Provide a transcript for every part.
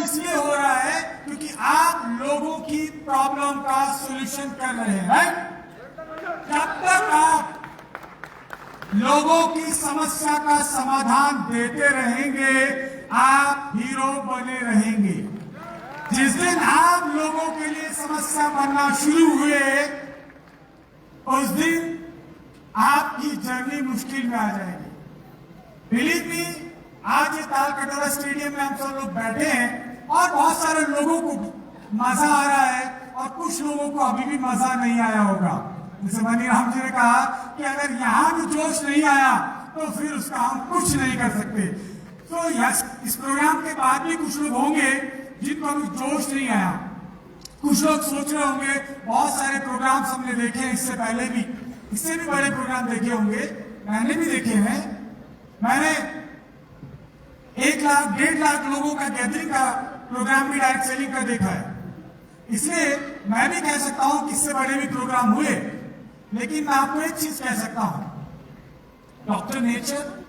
इसलिए हो रहा है क्योंकि आप लोगों की प्रॉब्लम का सॉल्यूशन कर रहे हैं। जब तक आप लोगों की समस्या का समाधान देते रहेंगे, आप हीरो बने रहेंगे। जिस दिन आप लोगों के लिए समस्या बनना शुरू हुए, उस दिन आपकी जर्नी मुश्किल में आ जाएगी। बिलीव मी, आज ये तालकटोरा स्टेडियम में हम सब लोग बैठे हैं और बहुत सारे लोगों को मजा आ रहा है और कुछ लोगों को अभी भी मजा नहीं आया होगा। जैसे मनी राम जी ने कहा कि अगर यहां भी जोश नहीं आया तो फिर उसका हम कुछ नहीं कर सकते। तो यस, इस प्रोग्राम के बाद भी कुछ लोग होंगे जिनको अभी जोश नहीं आया। कुछ लोग सोच रहे होंगे बहुत सारे प्रोग्राम्स हमने देखे हैं इससे पहले भी, इससे भी बड़े प्रोग्राम देखे होंगे, मैंने भी देखे हैं। मैंने 1 लाख 1.5 लाख लोगों का गैदरिंग का प्रोग्राम भी डायरेक्ट सेलिंग का देखा है। इसलिए मैं भी कह सकता हूं कि इससे बड़े भी प्रोग्राम हुए, लेकिन मैं आपको एक चीज कह सकता हूं, डॉक्टर नेचर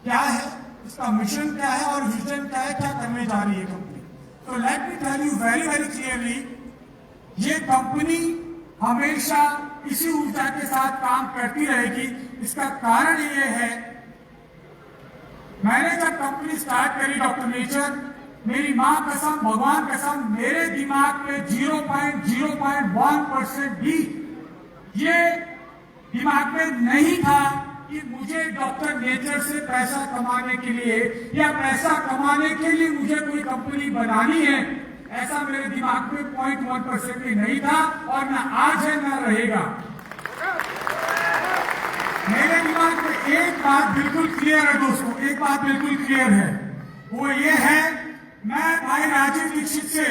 क्या है, इसका मिशन क्या है और विजन क्या है, क्या करने जा रही है कंपनी। तो let me tell you very very clearly, ये कंपनी हमेशा इसी ऊर्जा के साथ काम करती रहेगी। इसका कारण ये है, मैंने जब कंपनी स्टार्ट करी डॉक्टर नेचर, मेरी मां कसम भगवान कसम, मेरे दिमाग में 0.01% भी ये दिमाग में नहीं था कि मुझे डॉक्टर नेचर से पैसा कमाने के लिए या पैसा कमाने के लिए मुझे कोई कंपनी बनानी है। ऐसा मेरे दिमाग में 0.1% भी नहीं था और ना आज है ना रहेगा। मेरे दिमाग में एक बात बिल्कुल क्लियर है दोस्तों, एक बात बिल्कुल क्लियर है, वो ये है, मैं भाई राजीव दीक्षित से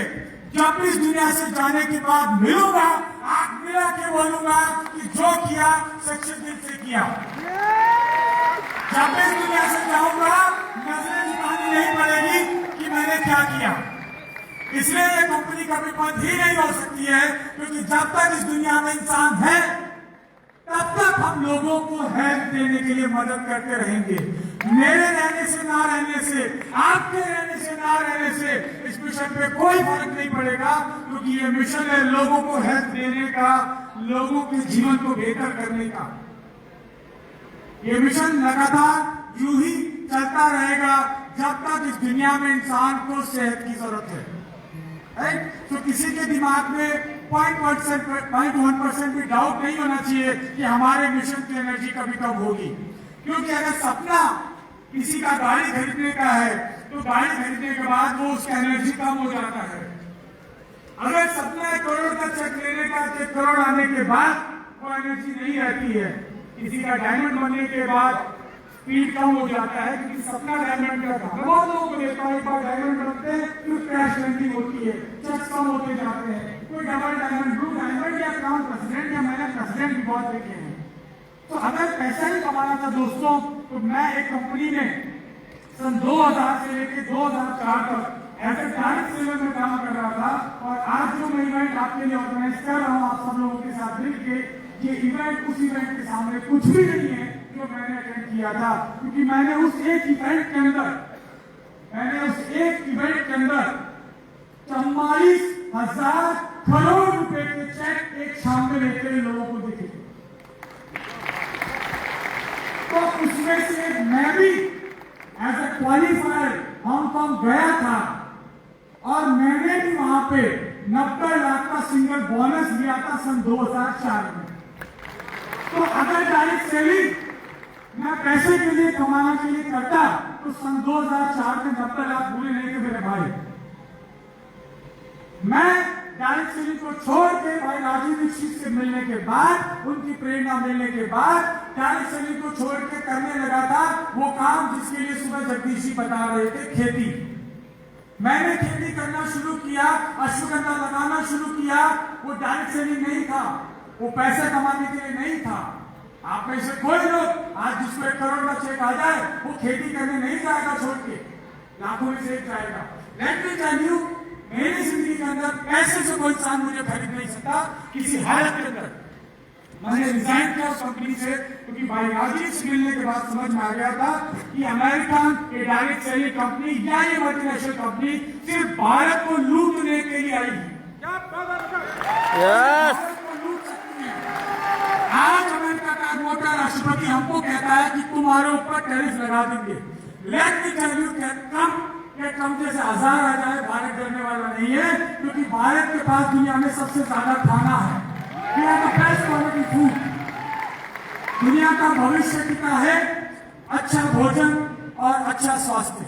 जब इस दुनिया से जाने के बाद मिलूंगा, आंख मिला के बोलूंगा कि जो किया सच्चे दिल से किया। जब इस दुनिया से जाऊंगा, नजरें झुकानी नहीं पड़ेगी कि मैंने क्या किया। इसलिए ये कंपनी कभी बंद ही नहीं हो सकती है, क्योंकि जब तक इस दुनिया में इंसान है तब तक हम लोगों को हेल्प देने के लिए मदद करते रहेंगे। मेरे रहने से ना रहने से, आपके रहने से ना रहने से इस मिशन पे कोई फर्क नहीं पड़ेगा, क्योंकि ये मिशन है लोगों को हेल्प देने का, लोगों के जीवन को बेहतर करने का। ये मिशन लगातार यूं ही चलता रहेगा जब तक इस दुनिया में इंसान को सेहत की जरूरत है। राइट? तो किसी के दिमाग में 0.1% भी डाउट नहीं होना चाहिए कि हमारे मिशन की एनर्जी कभी कब होगी। क्योंकि अगर सपना किसी का गाड़ी खरीदने का है तो गाड़ी खरीदने के बाद वो उसका एनर्जी कम हो जाता है। अगर सपना 1 करोड़ का चेक लेने का, 1 करोड़ आने के बाद वो एनर्जी नहीं रहती है। किसी का डायमंड बनने के बाद स्पीड कम हो जाता है, क्योंकि सपना डायमंड का था। बहुत लोगों को देखा है, एक बार डायमंड बनते हैं फिर क्रैश लैंडिंग होती है, चेक कम होते जाते हैं। कोई डबल डायमंड, ब्लू डायमंड या क्राउन प्रेसिडेंट, या मैंने प्रेसिडेंट भी बहुत देखे हैं। तो अगर पैसा ही कमाना था दोस्तों, तो मैं एक कंपनी में सन 2000 से लेकर 2004 तक एज ए डायरेक्ट सेलर में काम कर रहा था। और आज जो मैं इवेंट आपके लिए ऑर्गेनाइज कर रहा हूँ आप सब लोगों के साथ मिलकर, ये इवेंट उस इवेंट के सामने कुछ भी नहीं है जो मैंने अटेंड किया था। क्योंकि मैंने उस एक इवेंट के अंदर 44,000 करोड़ रुपए के चेक एक शाम में लेते हुए लोगों को दिखे। तो उसमें से मैं भी एज ए क्वालिफायर हांगकांग गया था और मैंने भी वहां पे 90 लाख का सिंगल बोनस लिया था सन 2004 में। तो अगर डायरेक्ट सेलिंग मैं पैसे के लिए कमाने के लिए करता तो सन 2004 में 90 लाख भूले नहीं थे मेरे भाई। मैं डायरेक्ट सेलिंग को छोड़ के भाई राजीव दीक्षित से मिलने के बाद, उनकी प्रेरणा मिलने के बाद डायरेक्ट सेलिंग को छोड़ के करने लगा था वो काम जिसके लिए सुबह जगदीश जी बता रहे थे, खेती। मैंने खेती करना शुरू किया, अश्वगंधा लगाना शुरू किया। वो डायरेक्ट सेलिंग नहीं था, वो पैसे कमाने के लिए नहीं था। आप में से कोई लोग आज जिसको 1 करोड़ का चेक आ जाए वो खेती करने नहीं जाएगा छोड़ के, लाखों में से एक जाएगा। लेट मी टेल यू, मेरी जिंदगी के अंदर पैसे से कोई इंसान मुझे खरीद नहीं सकता किसी हालत के अंदर। मैंने रिजाइन किया उस कंपनी से, क्योंकि भाई राजीव से मिलने के बाद समझ में आ गया था कि अमेरिकन ये डायरेक्ट सेलिंग कंपनी या ये मल्टीनेशनल कंपनी सिर्फ भारत को लूटने के लिए आई है। भारत को लूट सकती है। आज अमेरिका का मोटा राष्ट्रपति हमको कहता है कि तुम्हारे ऊपर टैरिफ लगा देंगे। Let me tell you Trump जैसे हजार आ जाए, भारत डरने वाला नहीं है, क्योंकि भारत के पास दुनिया में सबसे ज्यादा खाना है। बेस्ट क्वालिटी फूड, दुनिया का भविष्य कितना है, अच्छा भोजन और अच्छा स्वास्थ्य।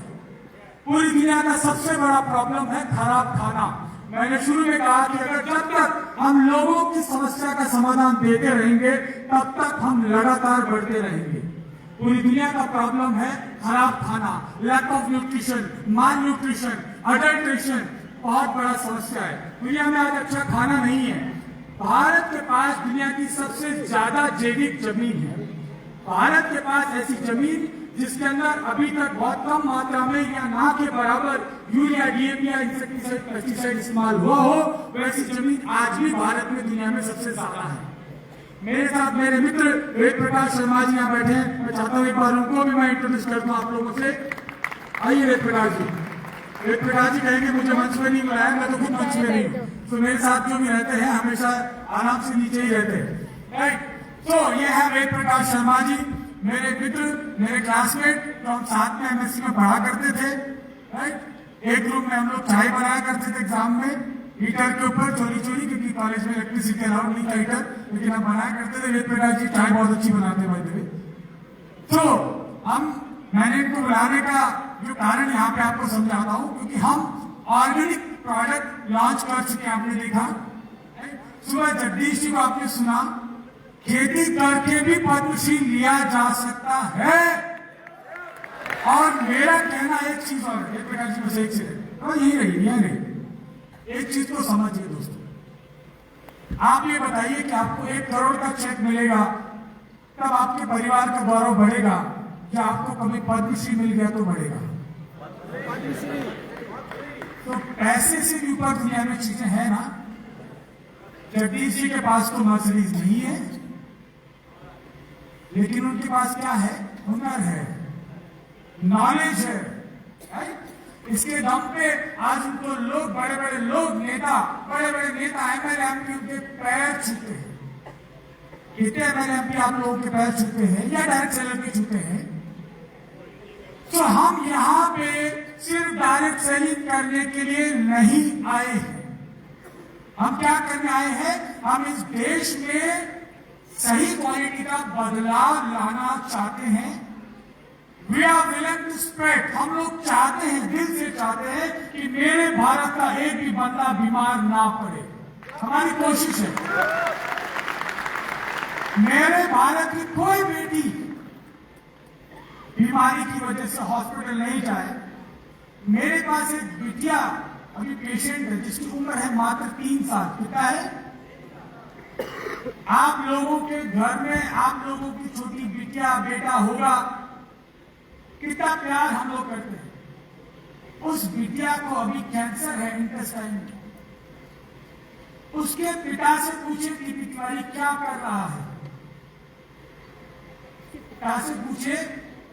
पूरी दुनिया का सबसे बड़ा प्रॉब्लम है खराब खाना। मैंने शुरू में कहा कि अगर जब तक हम लोगों की समस्या का समाधान देते रहेंगे तब तक हम लगातार बढ़ते रहेंगे। पूरी दुनिया का प्रॉब्लम है खराब खाना, lack of nutrition, malnutrition, adulteration, बहुत बड़ा समस्या है। दुनिया में आज अच्छा खाना नहीं है। भारत के पास दुनिया की सबसे ज्यादा जैविक जमीन है। भारत के पास ऐसी जमीन जिसके अंदर अभी तक बहुत कम मात्रा में या ना के बराबर यूरिया, डीएपी या इंसेक्टिसाइड, पेस्टिसाइड इस्तेमाल हुआ हो, वैसी जमीन आज भी भारत में दुनिया में सबसे ज्यादा है। मेरे साथ मेरे मित्र वेद प्रकाश शर्मा जी यहाँ बैठे हैं। मैं चाहता हूँ एक बार उनको भी मैं इंट्रोड्यूस करता हूँ आप लोगों से। आइए वेद प्रकाश जी। वेद प्रकाश जी कहेंगे मुझे मंच में नहीं बुलाया, मैं तो खुद मंच में नहीं हूँ। तो मेरे साथ जो भी रहते हैं हमेशा आराम से नीचे ही रहते हैं, राइट। तो ये है वेद प्रकाश शर्मा जी, मेरे मित्र, मेरे क्लासमेट, तो हम साथ में एमएससी में पढ़ा करते थे, राइट। एक रूम में हम लोग चाय बनाया करते थे एग्जाम में, हीटर के ऊपर चोरी चोरी, क्योंकि कॉलेज में इलेक्ट्रिसिटी अलाउड नहीं था हीटर, लेकिन हम बनाया करते थे। वेद प्रकाश जी चाय बहुत अच्छी बनाते भाई। तो मैंने इनको बुलाने का जो कारण यहाँ पे आपको समझाता हूँ, क्योंकि हम ऑर्गेनिक प्रोडक्ट लॉन्च कर चुके हैं। आपने देखा सुबह जगदीश जी को आपने सुना, खेती करके भी पद्मश्री लिया जा सकता है। और मेरा कहना एक चीज और, वेद प्रकाश जी बस एक चीज और यही रही, यही रही। एक चीज को समझिए दोस्तों, आप ये बताइए कि आपको 1 करोड़ का चेक मिलेगा तब आपके परिवार का गौरव बढ़ेगा, या आपको कभी पद्मश्री मिल गया तो बढ़ेगा? तो पैसे से भी ऊपर दुनिया में चीजें हैं ना। जगदीश जी के पास तो मर्सिडीज नहीं है, लेकिन उनके पास क्या है? हुनर है, नॉलेज है, राइट। इसके दम पे आज उनको लोग, बड़े बड़े लोग, नेता, बड़े बड़े नेता, एमएलए एमपी उनके पैर छूते हैं। कितने एमएलए एमपी आप लोगों के पैर छूते हैं या डायरेक्ट सेलर के छूते हैं? तो हम यहाँ पे सिर्फ डायरेक्ट सेलिंग करने के लिए नहीं आए हैं। हम क्या करने आए हैं? हम इस देश में सही क्वालिटी का बदलाव लाना चाहते हैं। We are willing to spread। हम लोग चाहते हैं, दिल से चाहते हैं कि मेरे भारत का एक भी बंदा बीमार ना पड़े। हमारी कोशिश है मेरे भारत की कोई बेटी बीमारी की वजह से हॉस्पिटल नहीं जाए। मेरे पास एक बिटिया अभी पेशेंट है जिसकी उम्र है मात्र 3 साल। कितना है? आप लोगों के घर में आप लोगों की छोटी बिटिया बेटा होगा, कितना प्यार हम लोग करते हैं। उस बिटिया को अभी कैंसर है इंटेस्टाइन में। उसके पिता से पूछे कि पिताजी क्या कर रहा है। पिता से पूछे,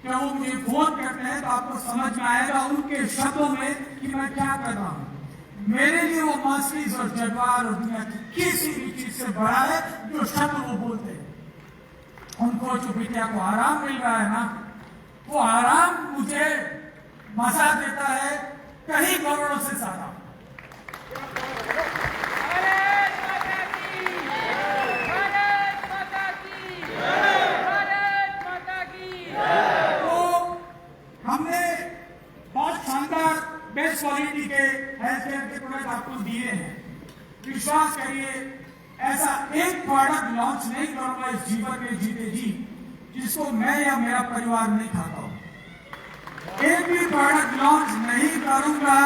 क्या वो मुझे फोन करते हैं तो आपको समझ में आएगा उनके शब्दों में कि मैं क्या कर रहा हूं। मेरे लिए वो मर्सिडीज और जगवार और दुनिया की किसी भी चीज से बड़ा है जो शब्द वो बोलते हैं। उनको जो बिटिया को आराम मिल रहा है ना, वो आराम मुझे मजा देता है कहीं करोड़ों से ज्यादा। तो हमने बहुत शानदार बेस्ट क्वालिटी के हेल्थ केयर के प्रोडक्ट आपको दिए हैं। विश्वास करिए, ऐसा एक प्रोडक्ट लॉन्च नहीं करूंगा इस जीवन में जीते जी जिसको मैं या मेरा परिवार नहीं खाता हूं। एक भी प्रोडक्ट लॉन्च नहीं करूंगा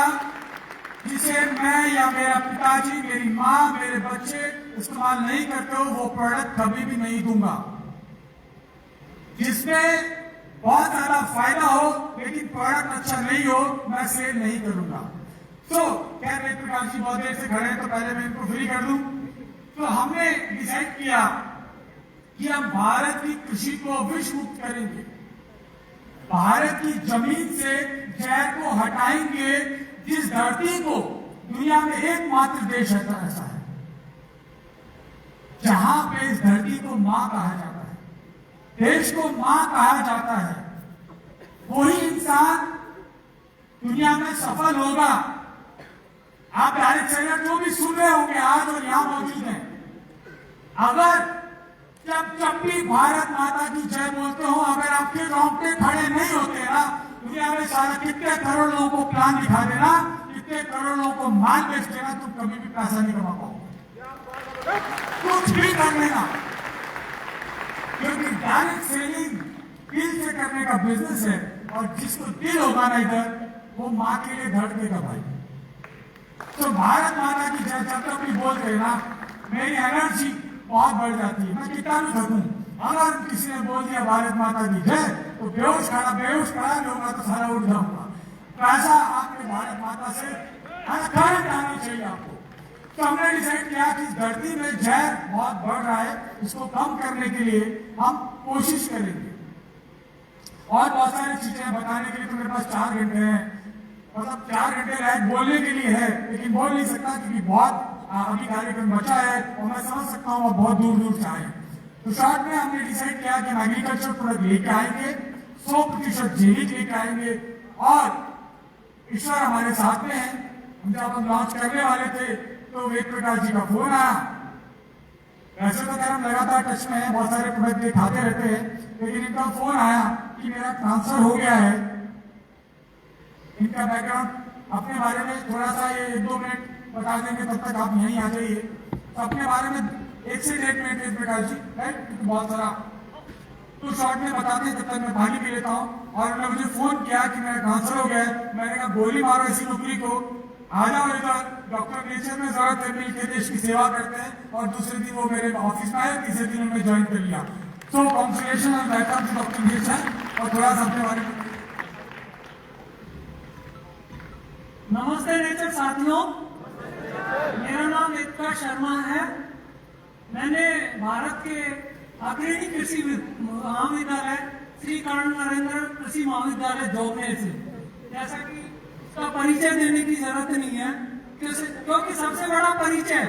जिसे मैं या मेरा पिताजी, मेरी माँ, मेरे बच्चे इस्तेमाल नहीं करते हो, वो प्रोडक्ट कभी भी नहीं दूंगा। जिसमें बहुत ज्यादा फायदा हो लेकिन प्रोडक्ट अच्छा नहीं हो, मैं सेल नहीं करूंगा। तो क्या वेद प्रकाश जी बहुत देर से खड़े हैं तो पहले मैं इनको फ्री कर दूं। तो हमने डिसाइड किया कि हम भारत की कृषि को विश्व मुक्त करेंगे, भारत की जमीन से जहर को हटाएंगे, जिस धरती को दुनिया में एकमात्र देश ऐसा है जहां पे इस धरती को मां कहा जाता है, देश को मां कहा जाता है, वही इंसान दुनिया में सफल होगा। आप डायरेक्ट सेलर जो भी सुन रहे होंगे आज और यहां मौजूद हैं, अगर जब भी भारत माता की जय बोलते हो, अगर आपके रोंगटे खड़े नहीं होते ना, दुनिया में सारा कितने करोड़ लोगों को प्लान दिखा देना, कितने करोड़ लोगों को माल बेच देना, तुम कभी भी पैसा नहीं कमा पाओगे, कुछ भी कर लेना, क्योंकि डायरेक्ट सेलिंग दिल से करने का बिजनेस है, और जिसको दिल होगा ना इधर, वो माँ के लिए धड़केगा भाई। तो भारत माता की जय जब तक भी बोल रहे ना, मेरी एनर्जी बहुत बढ़ जाती है, मैं कितना भी थकूं, अगर किसी ने बोल दिया भारत माता की जय, तो बेहोश खड़ा भी होगा तो सारा उठ जाऊंगा। तो ऐसा आपके भारत माता से करंट आनी चाहिए आपको। तो हमने डिसाइड किया कि इस धरती में जहर बहुत बढ़ रहा है, इसको कम करने के लिए हम कोशिश करेंगे, और बहुत सारी चीजें बताने के लिए तो मेरे पास 4 घंटे हैं, मतलब 4 घंटे लायक बोलने के लिए है, लेकिन बोल नहीं सकता क्योंकि बहुत अभी कार्यक्रम बचा है, और मैं समझ सकता हूँ बहुत दूर दूर से आए। तो शॉर्ट में हमने डिसाइड किया कि हम एग्रीकल्चर प्रोडक्ट लेके आएंगे, 100% जैविक लेके आएंगे, और ईश्वर हमारे साथ में है। जब हम लॉन्च करने वाले थे तो वेद प्रकाश जी का फोन आया। वैसे तो खैर हम लगातार टच में है, बहुत सारे प्रोडक्ट दिखाते रहते हैं, लेकिन इनका फोन आया कि मेरा ट्रांसफर हो गया है। इनका बैकग्राउंड अपने बारे में थोड़ा सा ये 1-2 मिनट बता देंगे, तब तक आप यहीं आ जाइए। तो अपने बारे में 1 से 1.5 मिनट वेद प्रकाश जी, राइट, क्योंकि बहुत सारा तो शॉर्ट में बताते हैं, तब तक मैं पानी पी लेता हूँ। और उन्होंने मुझे फोन किया कि मेरा ट्रांसफर हो गया है। मैंने कहा गोली मारो ऐसी नौकरी को, आ जाओ इधर, डॉक्टर नेचर में जरूरत है, मिलकर देश की सेवा करते हैं। और दूसरे दिन वो मेरे ऑफिस में आए, तीसरे दिन उन्होंने ज्वाइन कर लिया। So congratulation and welcome to Doctor Nature. और थोड़ा सा अपने बारे में। नमस्ते नेचर साथियों, मेरा नाम वेद प्रकाश शर्मा है। मैंने भारत के अग्रणी कृषि महाविद्यालय श्री कर्ण नरेंद्र कृषि महाविद्यालय जोगनेर से, जैसा कि उसका परिचय देने की जरूरत नहीं है, क्योंकि सबसे बड़ा परिचय,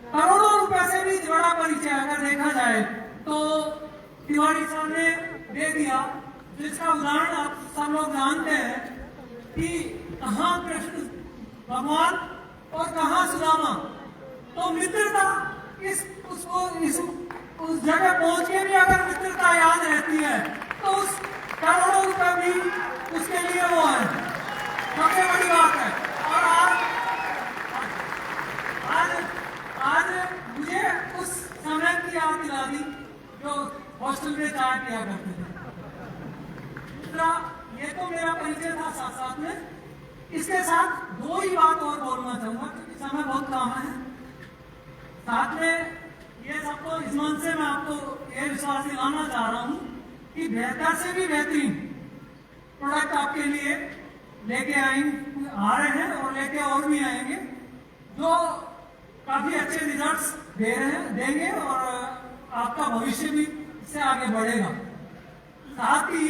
करोड़ों रुपए से भी बड़ा परिचय अगर देखा जाए तो तिवारी साहब ने दे दिया, जिसका उदाहरण आप सब लोग जानते हैं कि कहाँ कृष्ण भगवान और कहाँ सुदामा। तो मित्रता उस जगह पहुंच के भी अगर मित्रता याद रहती है, तो उस करोड़ों रुपए भी उसके लिए वो है, सबसे बड़ी बात है। और आज मुझे उस समय की याद दिला दी जो हॉस्टल में चाय पिया करते थे। दूसरा, ये तो मेरा परिचय था साथ साथ में, इसके साथ 2 ही बात और बोलना चाहूंगा क्योंकि समय बहुत कम है। साथ में ये सबको इस मंच से मैं आपको ये विश्वास दिलाना चाह रहा हूँ कि बेहतर से भी बेहतरीन प्रोडक्ट आपके लिए लेके आ रहे हैं, और लेके और भी आएंगे, जो काफी अच्छे रिजल्ट्स देंगे, और आपका भविष्य भी इससे आगे बढ़ेगा। साथ ही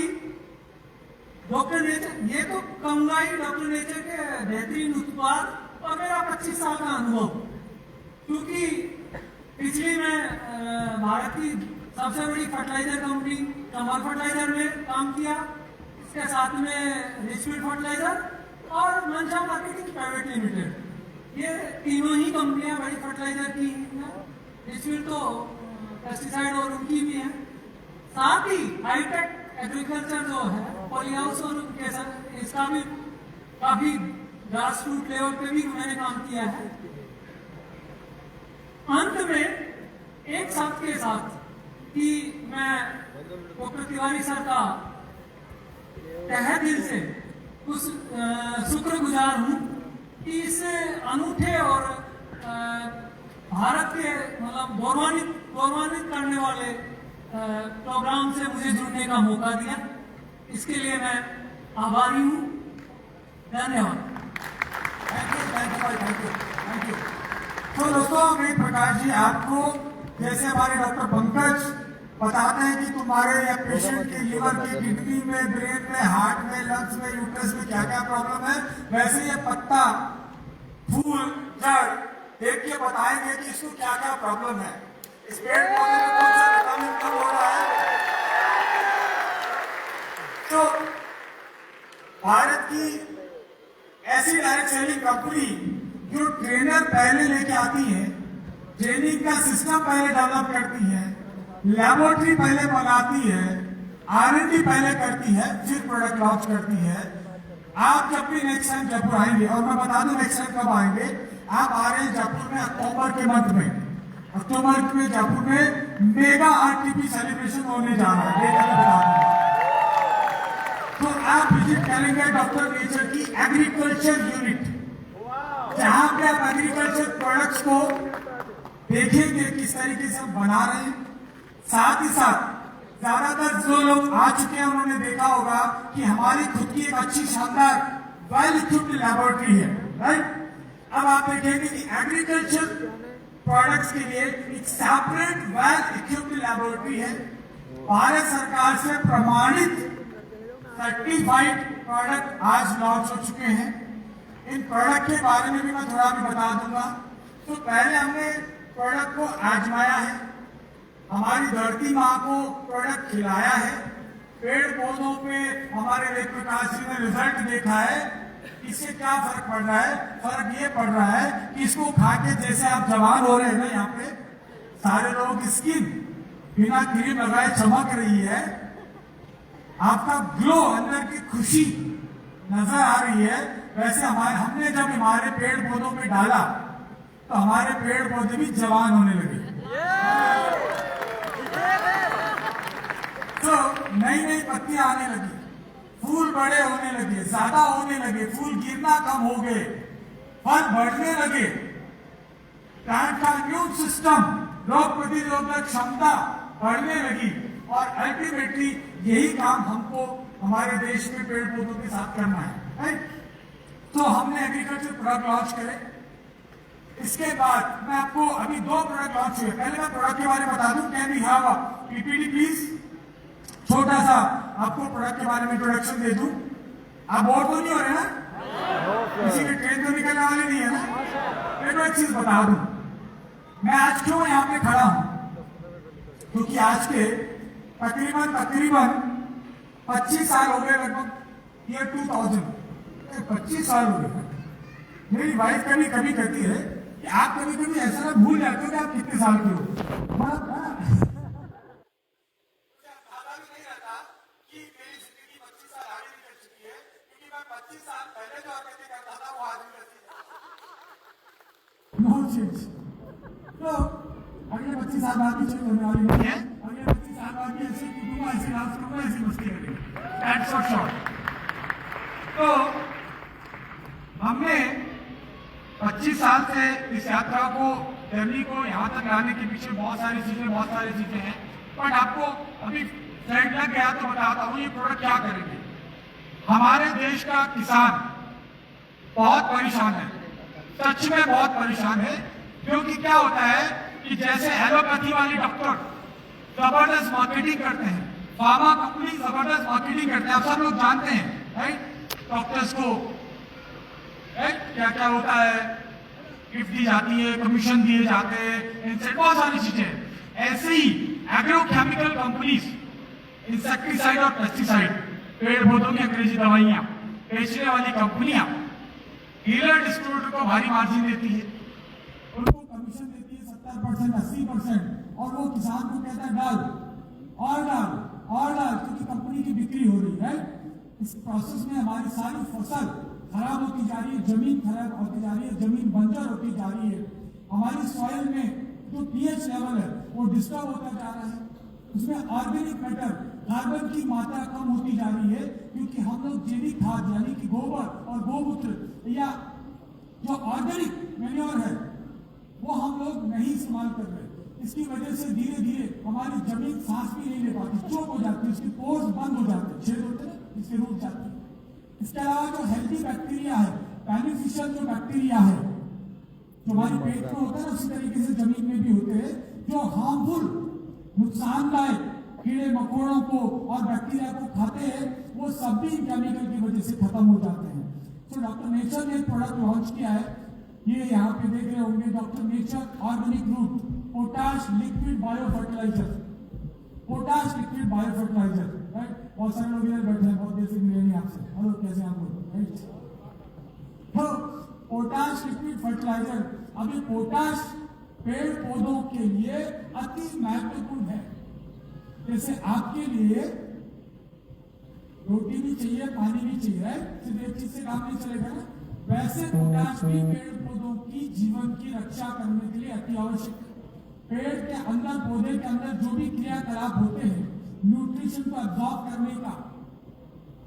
डॉक्टर नेचर, ये तो कहूंगा ही डॉक्टर नेचर के बेहतरीन उत्पाद और मेरा 25 साल का अनुभव, क्योंकि पिछली मैं भारत की सबसे बड़ी फर्टिलाइजर कंपनी कमल फर्टिलाइजर में काम किया, इसके साथ में रिचफील्ड फर्टिलाइजर और मंशा मार्केटिंग प्राइवेट लिमिटेड। ये तीनों ही कंपनियां बड़ी फर्टिलाइजर की हैं, रिचफील्ड तो पेस्टिसाइड और उनकी भी है। साथ ही हाईटेक एग्रीकल्चर जो है पॉली हाउस और इसका भी काफी ग्रास रूट लेवल पे भी मैंने काम किया है। अंत में एक शब्द के साथ कि मैं डॉक्टर तिवारी सर का तहे दिल से उस शुक्रगुजार हूँ कि इस अनूठे और भारत के मतलब गौरवान्वित करने वाले प्रोग्राम से मुझे जुड़ने का मौका दिया। इसके लिए मैं आभारी हूँ। धन्यवाद। Thank you. तो दोस्तों, वेद प्रकाश जी आपको जैसे हमारे डॉक्टर पंकज बताते हैं कि तुम्हारे या पेशेंट के लिवर की, किडनी में, ब्रेन में, हार्ट में, लंग्स में, यूट्रस में क्या क्या प्रॉब्लम है, वैसे ये पत्ता, फूल, जड़ देख के बताएंगे कि इसको क्या क्या प्रॉब्लम है। इस पेड़ पौधे में कौन सा विटामिन कम हो रहा है। तो भारत की ऐसी डायरेक्ट सेलिंग कंपनी जो ट्रेनर पहले लेके आती है, ट्रेनिंग का सिस्टम पहले डेवलप करती है, लैबोरेटरी पहले बनाती है, R&D पहले करती है, फिर प्रोडक्ट लॉन्च करती है। आप जब भी नेक्स्ट टाइम जयपुर आएंगे, और मैं बता दूं नेक्स्ट टाइम कब आएंगे, आप आ रहे हैं जयपुर में अक्टूबर के मंथ में। अक्टूबर में जयपुर में मेगा RTP सेलिब्रेशन होने जा रहा है, ये मैं बता दूं। तो आप विजिट करेंगे डॉक्टर नेचर की एग्रीकल्चर यूनिट, जहां पे आप एग्रीकल्चर प्रोडक्ट्स को देखेंगे किस तरीके से हम बना रहे हैं। साथ ही साथ ज्यादातर जो लोग आ चुके हैं उन्होंने देखा होगा कि हमारी खुद की एक अच्छी शानदार वेल इक्विप्ड लैबोरेटरी है, राइट। अब आप देखेंगे कि एग्रीकल्चर प्रोडक्ट्स के लिए एक सेपरेट वेल इक्विप्ड लैबोरेटरी है, भारत सरकार से प्रमाणित सर्टिफाइड प्रोडक्ट आज लॉन्च हो चुके हैं। इन प्रोडक्ट के बारे में भी मैं थोड़ा भी बता दूंगा। तो पहले हमने प्रोडक्ट को आजमाया है, हमारी धरती माँ को प्रोडक्ट खिलाया है, पेड़ पौधों पे हमारे वेद प्रकाश जी ने रिजल्ट देखा है। इससे क्या फर्क पड़ रहा है? फर्क ये पड़ रहा है कि इसको खा के जैसे आप जवान हो रहे हैं ना, यहाँ पे सारे लोगों की स्किन बिना क्रीम लगाए चमक रही है, आपका ग्लो, अंदर की खुशी नजर आ रही है। वैसे हमने जब हमारे पेड़ पौधों पे डाला तो हमारे पेड़ पौधे भी जवान होने लगे। तो नई नई पत्तियां आने लगी, फूल बड़े होने लगे, ज्यादा होने लगे, फूल गिरना कम हो गए, फल बढ़ने लगे, प्लांट का इम्यून सिस्टम, रोग प्रतिरोधक क्षमता बढ़ने लगी। और अल्टीमेटली यही काम हमको हमारे देश में पेड़ पौधों के साथ करना है, राइट। तो हमने एग्रीकल्चर प्रोडक्ट लॉन्च करे। इसके बाद मैं आपको अभी 2 प्रोडक्ट लॉन्च हुए। पहले मैं प्रोडक्ट के बारे में बता दूं। Can we have a PPT please? छोटा सा आपको प्रोडक्ट के बारे में इंट्रोडक्शन दे दूं। आप बोर तो नहीं हो रहे ना? किसी की ट्रेन तो निकलने वाली नहीं है ना? मैं एक चीज बता दूं, मैं आज क्यों यहाँ पे खड़ा हूं, क्योंकि आज के तकरीबन 25 साल हो गए, लगभग ईयर 2000, 25 साल हो गए। मेरी वाइफ कभी कभी कहती है कि आप कभी कभी ऐसा ना भूल जाते हो कि आप कितने साल के हो। तो अगले 25 साल बाद भी चेंज होने वाली नहीं है। अगले 25 साल बाद भी ऐसे कूदूंगा, ऐसे डांस करूंगा, ऐसी मस्ती करेंगे। That's for sure. तो हमने 25 साल से इस यात्रा को, जर्नी को यहाँ तक लाने के पीछे बहुत सारी चीजें हैं। बट आपको अभी फ्लैट लग गया तो बताता हूँ ये प्रोडक्ट क्या करेंगे। हमारे देश का किसान बहुत परेशान है, सच में बहुत परेशान है। क्योंकि क्या होता है कि जैसे एलोपैथी वाले डॉक्टर जबरदस्त मार्केटिंग करते हैं, फार्मा कंपनी जबरदस्त मार्केटिंग करते हैं, आप सब लोग जानते हैं, राइट। डॉक्टर्स को क्या क्या होता है, गिफ्ट दी जाती है, कमीशन दिए जाते हैं, इनसे बहुत सारी चीजें। ऐसे ही एग्रोकेमिकल कंपनीज, इंसेक्टिसाइड और पेस्टिसाइड, पेड़ पौधों की अंग्रेजी दवाइयां बेचने वाली कंपनियां डीलर डिस्ट्रीब्यूटर को भारी मार्जिन देती है, उनको कमीशन देती है 70%, 80%, और वो किसान को कहता है डाल, क्योंकि कंपनी की बिक्री हो रही है। इस प्रोसेस में हमारी सारी फसल खराब होती जा रही है, जमीन खराब होती जा रही है, जमीन बंजर होती जा रही है, हमारी सॉइल में जो pH लेवल है वो डिस्टर्ब होता जा रहा है, उसमें ऑर्गेनिक मैटर, कार्बन की मात्रा कम होती जा रही है, क्योंकि हम लोग जैविक खाद यानी कि गोबर और गोमूत्र या जो ऑर्गेनिक मैन्योर है वो हम लोग नहीं इस्तेमाल कर रहे। इसकी वजह से धीरे धीरे हमारी जमीन सांस भी नहीं ले पाती, चोक हो जाती है, उसकी पोर्स बंद हो जाते हैं, छेद होते हैं, इससे रुक जाती है। इसके अलावा जो हेल्थी बैक्टीरिया है, बेनिफिशियल जो बैक्टीरिया है जो हमारे पेट में होता है, उसी तरीके से जमीन में भी होते हैं, जो हार्मफुल नुकसानदायक कीड़े मकोड़ों को और बैक्टीरिया को खाते हैं वो सब भी केमिकल की वजह से खत्म हो जाते हैं। तो डॉक्टर नेचर ने एक प्रोडक्ट लॉन्च किया है, ये यहाँ पे देख रहे होंगे, Doctor Nature organic root potash liquid bio fertiliser, potash liquid bio fertiliser, right. बहुत सारे लोग इधर बैठे हैं, बहुत देर से मिले नहीं आपसे, हेलो कैसे आप लोग, राइट। तो पोटाश लिक्विड फर्टिलाइजर, अभी पोटाश पेड़ पौधों के लिए अति महत्वपूर्ण है। जैसे आपके लिए रोटी भी चाहिए, पानी भी चाहिए, राइट, सिर्फ एक चीज से काम नहीं चलेगा ना, वैसे पोटाश भी पेड़ पौधों की जीवन की रक्षा करने के लिए अति आवश्यक है। पेड़ के अंदर, पौधे के अंदर जो भी क्रियाकलाप होते हैं न्यूट्रिशन को एब्जॉर्ब करने का,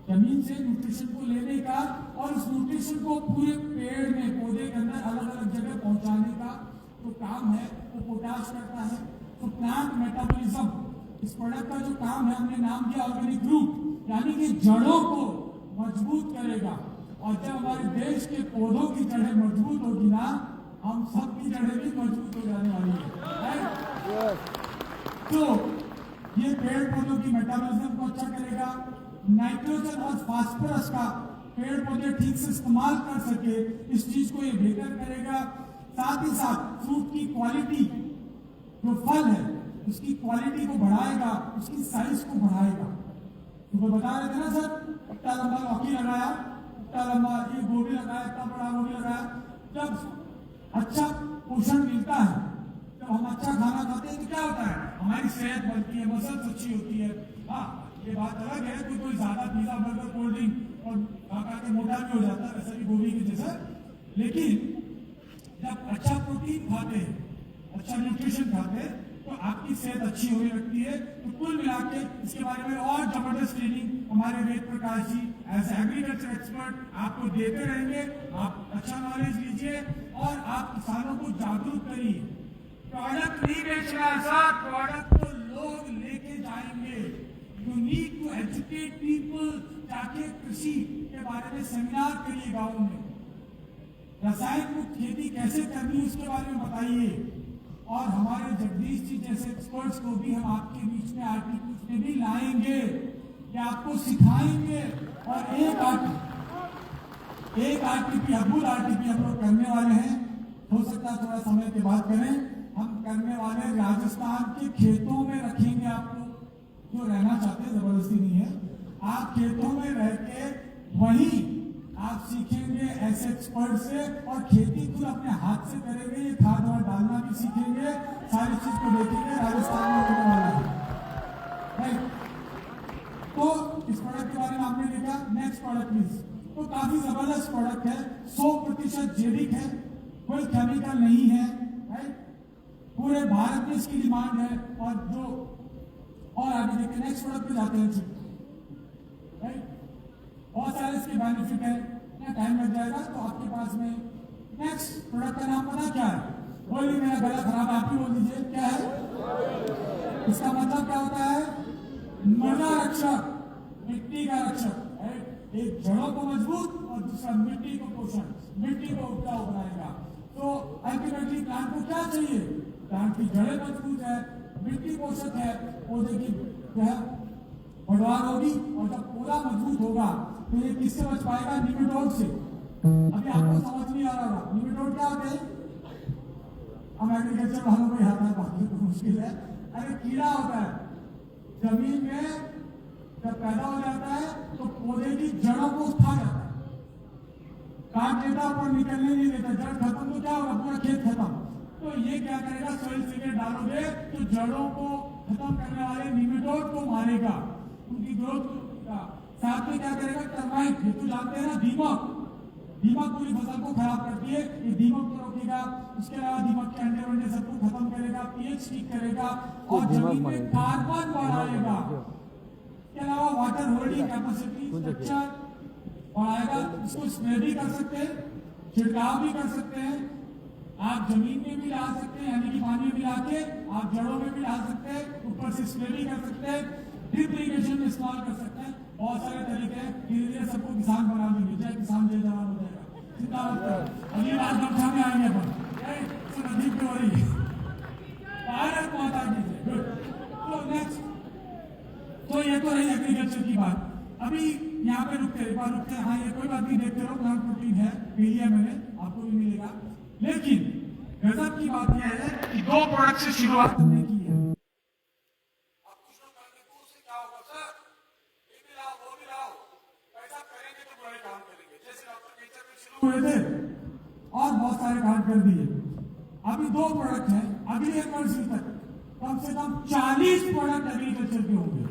जमीन से न्यूट्रिशन को लेने का और उस न्यूट्रिशन को पूरे पेड़ में, पौधे के अंदर अलग अलग जगह पहुंचाने का जो काम है वो पोटाश करता है। तो प्लांट मेटाबॉलिज्म, इस प्रोडक्ट का जो काम है हमने नाम दिया ऑर्गेनिक रूट, यानी कि जड़ों को मजबूत करेगा। और जब हमारे देश के पौधों की जड़ें मजबूत होगी ना, हम सबकी जड़ें भी मजबूत हो जाने वाली है। तो ये पेड़ पौधों की मेटाबॉलिज्म को अच्छा करेगा, नाइट्रोजन और फास्फोरस का पेड़ पौधे ठीक से इस्तेमाल कर सके, इस चीज को ये बेहतर करेगा। साथ ही साथ फ्रूट की क्वालिटी, जो फल है उसकी क्वालिटी को बढ़ाएगा, उसकी साइज को बढ़ाएगा। तो बता रहे थे ना सर, इतना लंबा लौकी लगाया, इतना लंबा ये गोभी लगाया, इतना बड़ा गोभी लगाया। जब अच्छा पोषण मिलता है, जब हम अच्छा खाना खाते हैं तो क्या होता है, हमारी सेहत बनती है, मसल्स अच्छी होती है। हाँ, ये बात अलग है कि कोई ज्यादा पिज्जा बर्गर कोल्ड ड्रिंक और खा के मोटा भी हो जाता है, वैसा भी गोभी के जैसा। लेकिन जब अच्छा प्रोटीन खाते हैं, अच्छा न्यूट्रिशन खाते हैं, तो आपकी सेहत अच्छी होने लगती है। तो कुल मिला के इसके बारे में और जबरदस्त ट्रेनिंग हमारे Ved Prakash ji as agriculture expert आपको देते रहेंगे। आप अच्छा नॉलेज लीजिए और आप किसानों को जागरूक करिए। प्रोडक्ट नहीं बेचना है सर, प्रोडक्ट तो लोग लेके जाएंगे। You need to educate people, जाके कृषि के बारे में सेमिनार करिए गाँव में, रसायन मुक्त खेती कैसे करनी उसके बारे में बताइए। और हमारे जगदीश जी जैसे एक्सपर्ट्स को भी हम आपके बीच में आर्टिकल्स में भी लाएंगे, ये आपको सिखाएंगे। और एक आरटीपी अद्भुत आरटीपी हम लोग करने वाले हैं, हो सकता है थोड़ा समय के बाद करें। हम करने वाले राजस्थान के खेतों में रखेंगे आपको, जो रहना चाहते हैं, जबरदस्ती नहीं है, आप खेतों में रह के वही आप सीखेंगे ऐसे एक्सपर्ट से, और खेती खुद अपने हाथ से करेंगे, ये खाद और डालना भी सीखेंगे, सारी चीज को देखेंगे। राजस्थान में होने वाला है। तो इस प्रोडक्ट के बारे में आपने देखा। Next product please. तो काफी जबरदस्त प्रोडक्ट है, 100% जैविक है, कोई केमिकल नहीं है, राइट। पूरे भारत में इसकी डिमांड है। और आगे देखिए, नेक्स्ट प्रोडक्ट पे जाते हैं, राइट। बहुत सारे इसके बेनिफिट है, टाइम लग जाएगा तो आपके पास में। नेक्स्ट प्रोडक्ट का नाम पता क्या है? बोलिए, मेरा गला खराब है, आप ही बोल दीजिए क्या है। इसका मतलब क्या होता है? मृदा रक्षक, मिट्टी का रक्षक, राइट। एक जड़ों को मजबूत और दूसरा मिट्टी को पोषण, मिट्टी को उपजाऊ बनाएगा। तो अल्टीमेटली प्लांट को क्या चाहिए? प्लांट की जड़ें मजबूत है, मिट्टी पोषक है, पौधे की जो है बढ़वार होगी, और जब पौधा मजबूत होगा तो ये किससे बच पाएगा? निमेटोड से। अभी आपको समझ नहीं आ रहा होगा निमेटोड क्या होते हैं, हम एग्रीकल्चर वालों को याद है, बाकी तो मुश्किल है। अरे कीड़ा होता है जमीन में, जब पैदा हो जाता है तो पौधे की जड़ों को खा जाता है, काट देता पर निकलने नहीं देता। जड़ खत्म तो क्या होगा? पूरा खेत खत्म। तो ये क्या करेगा? सोइल सीकेट डालोगे तो जड़ों को खत्म करने वाले निमेटोड को मारेगा, उनकी ग्रोथ का। साथ में क्या करेगा? टर्माइट, ये तो जानते हैं ना, दीमक। दीमक पूरी फसल को खराब करती है, ये दीमक को रोकेगा। उसके अलावा दीमक के अंडे वंडे सबको खत्म करेगा, पीएच ठीक करेगा और जमीन में कार्बन बढ़ाएगा। इसके अलावा वाटर होल्डिंग कैपेसिटी, स्ट्रक्चर बढ़ाएगा। इसको स्प्रे भी कर सकते हैं, छिड़काव भी कर सकते हैं, आप जमीन में भी डाल सकते हैं, यानी कि पानी में मिला के आप जड़ों में भी डाल सकते हैं, ऊपर से स्प्रे भी कर सकते हैं, ड्रिप इरिगेशन में इस्तेमाल कर सकते हैं। बहुत सारे तरीके हैं, धीरे धीरे सबको किसान बना देंगे। जय किसान जय जवान हो जाएगा, चिंता मत करो। अगली बार गमछा में आएंगे अपन, नजदीक हो रही है। भारत बार रुकते हैं, हाँ ये कोई बात नहीं, देखते रहो, प्लांट प्रोटीन है, पी लिया मैंने, आपको भी मिलेगा। लेकिन गजब की बात यह है कि 2 प्रोडक्ट से शुरुआत हमने की है। अब कुछ लोग कहते हैं उससे क्या होगा सर, ये भी लाओ वो भी लाओ, पैसा करेंगे तो बड़े काम करेंगे, जैसे डॉक्टर नेचर में शुरू हुए थे और बहुत सारे काम कर दिए। अभी 2 प्रोडक्ट हैं, अगली एनिवर्सरी तक कम से कम 40 प्रोडक्ट एग्रीकल्चर के होंगे।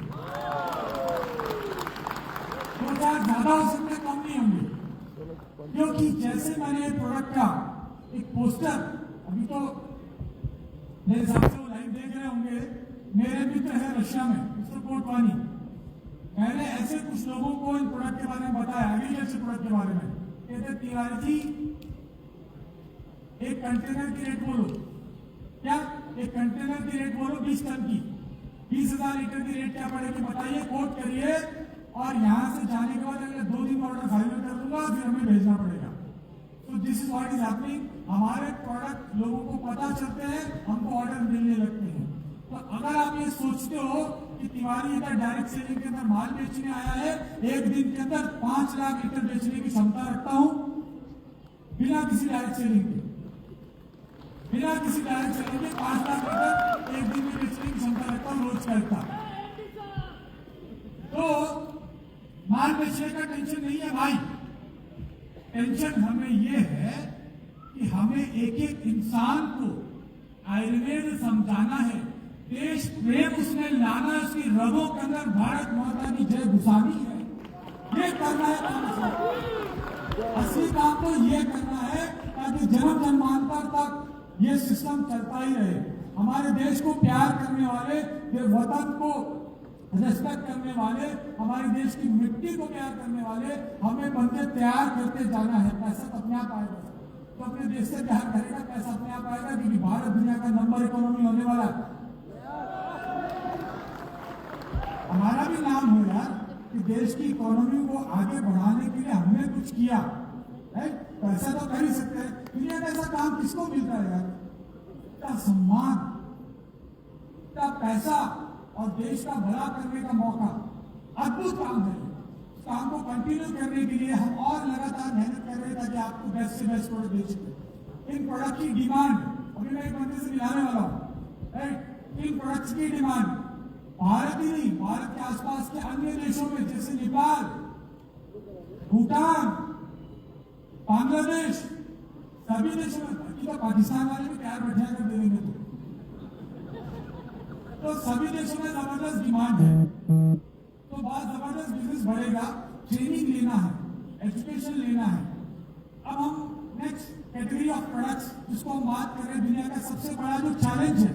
2-4 ज्यादा हो सकते हैं, कम नहीं होंगे, क्योंकि जैसे मैंने प्रोडक्ट का एक पोस्टर, अभी तो मेरे हिसाब से वो लाइव देख रहे होंगे, मेरे मित्र है रशिया में, मिस्टर कोटवानी, मैंने ऐसे कुछ लोगों को इन प्रोडक्ट के बारे में बताया, एग्रीकल्चर प्रोडक्ट के बारे में, कहते तिवारी जी एक कंटेनर की रेट बोलो, क्या एक कंटेनर की रेट बोलो 20 टन की, 20,000 लीटर की रेट क्या पड़ेगी बताइए, कोट करिए, और यहां से जाने के बाद अगले 2 दिन ऑर्डर फाइनल कर दूंगा, फिर हमें भेजना पड़ेगा। तो this is what is happening, हमारे प्रोडक्ट लोगों को पता चलते हैं, हमको ऑर्डर मिलने लगते हैं। तो अगर आप ये सोचते हो कि तिवारी इधर डायरेक्ट सेलिंग के अंदर माल बेचने आया है, एक दिन के अंदर 5 लाख लीटर बेचने की क्षमता रखता हूं, बिना किसी डायरेक्ट सेलिंग के, बिना किसी डायरेक्ट सेलिंग के 5 लाख लीटर एक दिन में बेचने की क्षमता रखता हूं, रोज करता। तो माल बेचने का टेंशन नहीं है भाई, टेंशन हमें यह है कि हमें एक एक इंसान को आयुर्वेद समझाना है, देश प्रेम उसमें लाना है, उसकी रगों के अंदर भारत माता की जय घुसानी है, ये करना है काम। असली काम तो ये करना है ताकि जन्म जन्मांतर तक ये सिस्टम चलता ही रहे। हमारे देश को प्यार करने वाले, वतन को रेस्पेक्ट करने वाले, हमारे देश की मिट्टी को प्यार करने वाले हमें बंदे तैयार करते जाना है। पैसा तो अपने आप आएगा, तो अपने देश से प्यार करेगा, पैसा अपने आप आएगा, क्योंकि भारत दुनिया का नंबर इकोनॉमी होने वाला है। हमारा भी नाम हो यार कि देश की इकोनॉमी को आगे बढ़ाने के लिए हमने कुछ किया है। पैसा तो कर ही सकते हैं, दुनिया का ऐसा काम किसको मिलता है यार, क्या सम्मान, क्या पैसा और देश का भला करने का मौका, अद्भुत काम है। इस काम को कंटिन्यू करने के लिए हम और लगातार मेहनत कर रहे हैं ताकि आपको बेस्ट से बेस्ट प्रोडक्ट दे सके। इन प्रोडक्ट की डिमांड, अभी मैं एक बंदे से मिलाने वाला हूँ, इन प्रोडक्ट्स की डिमांड भारत ही नहीं, भारत के आसपास के अन्य देशों में जैसे नेपाल, भूटान, बांग्लादेश, सभी देशों में, तो पाकिस्तान वाले भी प्यार बैठा कर दे देंगे तो सभी देशों में जबरदस्त डिमांड है, तो बहुत जबरदस्त बिजनेस बढ़ेगा। ट्रेनिंग लेना है, एजुकेशन लेना है। अब हम नेक्स्ट कैटेगरी ऑफ प्रोडक्ट्स जिसको हम बात कर रहे हैं, दुनिया का सबसे बड़ा जो चैलेंज है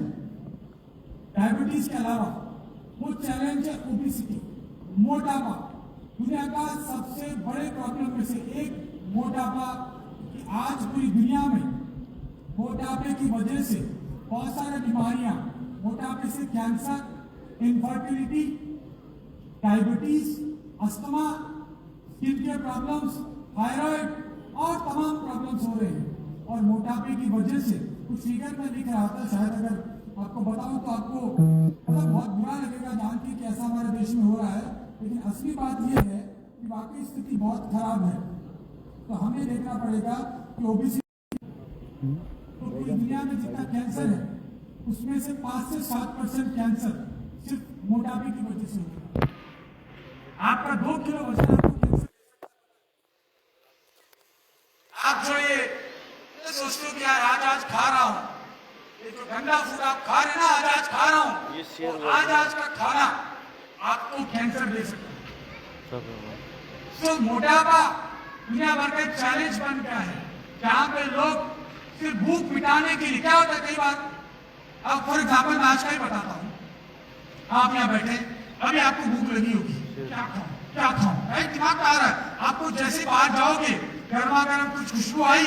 डायबिटीज के अलावा, वो चैलेंज है ओबेसिटी, मोटापा। दुनिया का सबसे बड़े प्रॉब्लम में से एक मोटापा, कि आज पूरी दुनिया में मोटापे की वजह से बहुत सारी बीमारियां, मोटापे से cancer, infertility, diabetes, asthma, skin के प्रॉब्लम्स, थायराइड और तमाम प्रॉब्लम्स हो रहे हैं। और मोटापे की वजह से कुछ फिगर में लिख रहा था, शायद अगर आपको बताऊं तो आपको मतलब बहुत बुरा लगेगा जान के कि ऐसा हमारे देश में हो रहा है, लेकिन असली बात यह है कि वाकई स्थिति बहुत खराब है। तो हमें देखना पड़ेगा कि ओबेसिटी, तो पूरी दुनिया में जितना कैंसर है उसमें से 5 से 7% कैंसर सिर्फ मोटापे की वजह से होता है। आपका 2 किलो वजन आपको कैंसर, आप जो ये सोचते हो कि यार आज खा रहा हूं, ये जो गंदा फूड आप खा रहे ना, आज खा रहा हूं, तो आज का खाना आपको कैंसर दे सकता है। तो मोटापा दुनिया भर का चैलेंज बन गया है, जहां पे लोग सिर्फ भूख मिटाने के लिए, क्या होता है कई बार, अब फॉर एग्जाम्पल मैं आज का ही बताता हूँ, आप यहाँ बैठे, अभी आपको भूख लगी होगी, क्या खाऊं, दिमाग आ रहा है आपको, जैसे बाहर जाओगे गर्मा गर्म कुछ खुशबू आई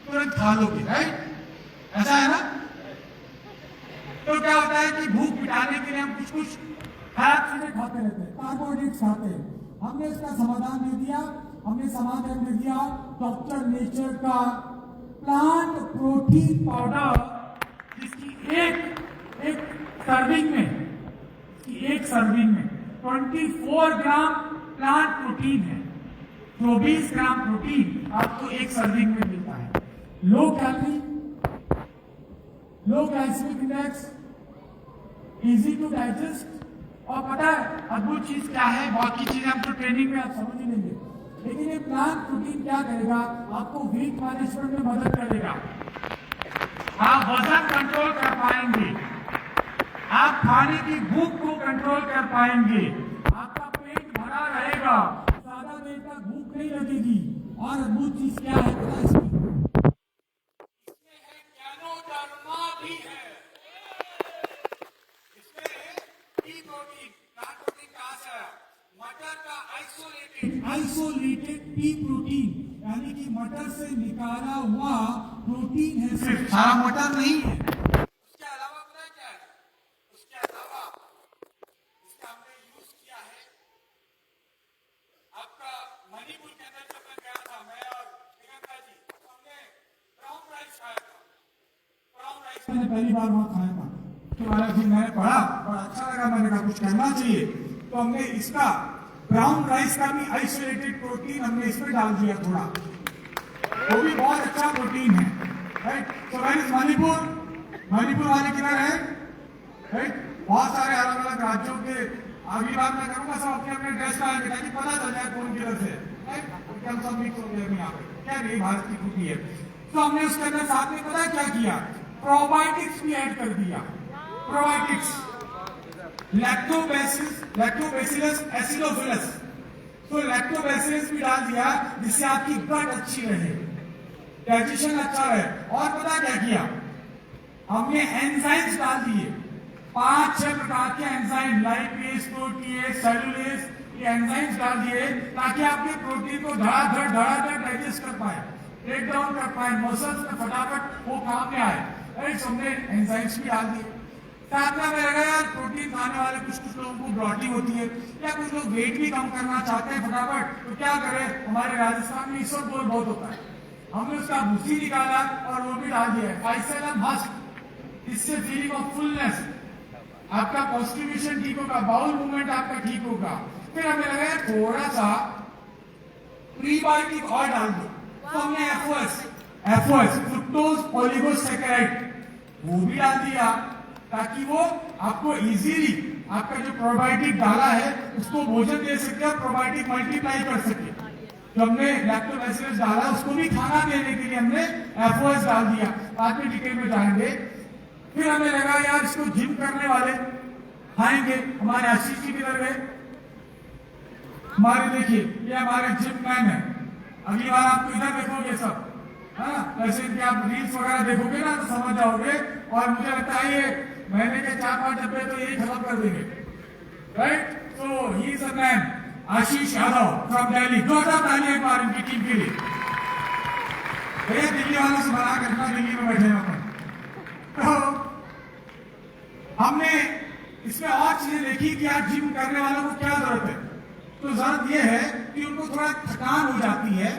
तुरंत खा लोगे, राइट, ऐसा है ना। तो क्या होता है कि भूख मिटाने के लिए हम कुछ खराब चीजें खाते रहते हैं, कार्बोहाइड्रेट्स खाते हैं। हमने इसका समाधान दे दिया, हमने समाधान दे दिया डॉक्टर नेचर का प्लांट प्रोटीन पाउडर, जिसकी एक सर्विंग में 24 ग्राम प्लांट प्रोटीन है। 24 ग्राम प्रोटीन आपको एक सर्विंग में मिलता है। Low calorie, low glycaemic index, easy to digest, और पता है अद्भुत चीज क्या है, बाकी चीजें हम तो ट्रेनिंग में आप समझ ही लेंगे, लेकिन ये प्लांट प्रोटीन क्या करेगा, आपको वेट मैनेजमेंट में मदद करेगा, आप वजन कंट्रोल कर पाएंगे, आप खाने की भूख को कंट्रोल कर पाएंगे, आपका पेट भरा रहेगा, ज्यादा देर तक भूख नहीं लगेगी। और अद्भुत चीज क्या है पता है इसमें है गैनोडर्मा भी है, इसमें है पी प्रोटीन। प्लांट प्रोटीन कहां से आया? मटर का आइसोलेटेड पी प्रोटीन, यानी कि मटर से निकाला हुआ प्रोटीन है, सिर्फ सारा मटर नहीं है। उसके अलावा पता है क्या है? उसके अलावा इसका हमने यूज किया है आपका मणिपुर के अंदर जब मैं गया था, मैं और प्रियंका जी, तो हमने ब्राउन राइस खाया था। ब्राउन राइस मैंने पहली बार वहां खाया था, तो वाला दिन मैंने पढ़ा और अच्छा लगा, मैंने कहा कुछ करना चाहिए, तो हमने इसका ब्राउन राइस का भी आइसोलेटेड प्रोटीन हमने इसमें डाल दिया थोड़ा, वो भी बहुत अच्छा प्रोटीन है, राइट। तो गाइस मणिपुर वाले किधर है, राइट। बहुत सारे अलग अलग राज्यों के, अगली बार मैं करूंगा सब अपने अपने ड्रेस डालेंगे ताकि पता चल जाए कौन किधर से, राइट। हम सब मिक्स हो गए यहाँ पे, क्या नहीं, भारत की खूबी है। तो हमने उसके अंदर साथ में पता क्या किया, प्रोबायोटिक्स भी ऐड कर दिया, प्रोबायोटिक्स, लैक्टोबैसिलस एसिडोफिलस, तो लैक्टोबैसिलस भी डाल दिया जिससे आपकी गट अच्छी रहे, डाइजेशन अच्छा रहे। और पता क्या किया, हमने एंजाइम्स डाल दिए, 5-6 प्रकार के एंजाइम, लाइपेज, प्रोटीएज, सेलुलेज, ये एंजाइम्स डाल दिए ताकि आपके प्रोटीन को धड़ाधड़ डाइजेस्ट कर पाए, ब्रेक डाउन कर पाए, मसल्स में फटाफट वो काम में आए, राइट। हमने एंजाइम्स भी डाल दिए। साथ में हमें लगा यार प्रोटीन खाने वाले कुछ लोगों को ब्लॉटिंग होती है, या कुछ लोग वेट भी कम करना चाहते हैं फटाफट, तो क्या करें, हमारे राजस्थान में इसवगोल बहुत होता है, हमने उसका भूसी निकाला और वो भी डाल दिया है, फाइसेलम हस्क, इससे फीलिंग ऑफ फुलनेस, आपका कॉन्स्टिट्यूशन ठीक होगा, बाउल मूवमेंट आपका ठीक होगा। फिर हमें लगा थोड़ा सा प्रीबायोटिक और डाल दो, तो हमने एफओएस फ्रुक्टोज ओलिगोसैकेराइड वो भी डाल दिया ताकि वो आपको इजीली आपका जो प्रोबायोटिक डाला है उसको भोजन दे सके और प्रोबायोटिक मल्टीप्लाई कर सके। तो हमने लैक्टोबैसिलस डाला, उसको भी खाना देने के लिए हमने एफओएस डाल दिया, बाद में डिटेल में जाएंगे। फिर हमें लगा यार इसको जिम करने वाले खाएंगे, हमारे आशीष जी किधर गए, हमारे देखिए ये हमारे जिम मैन है, अगली बार आपको इधर देखोगे सब, है ना, वैसे कि आप रील्स वगैरह देखोगे ना तो समझ जाओगे, और मुझे लगता है ये महीने के 4-5 डब्बे तो यही खत्म कर देंगे, right. So he is a man, Ashish Yadav from Delhi, जोरदार तालियां एक बार इनकी टीम के लिए। भैया दिल्ली वालों से बना करना, दिल्ली में बैठे हैं। तो हमने इसमें और चीजें देखी कि आज जिम करने वालों को क्या जरूरत है, तो जरूरत यह है कि उनको थोड़ा थकान हो जाती है,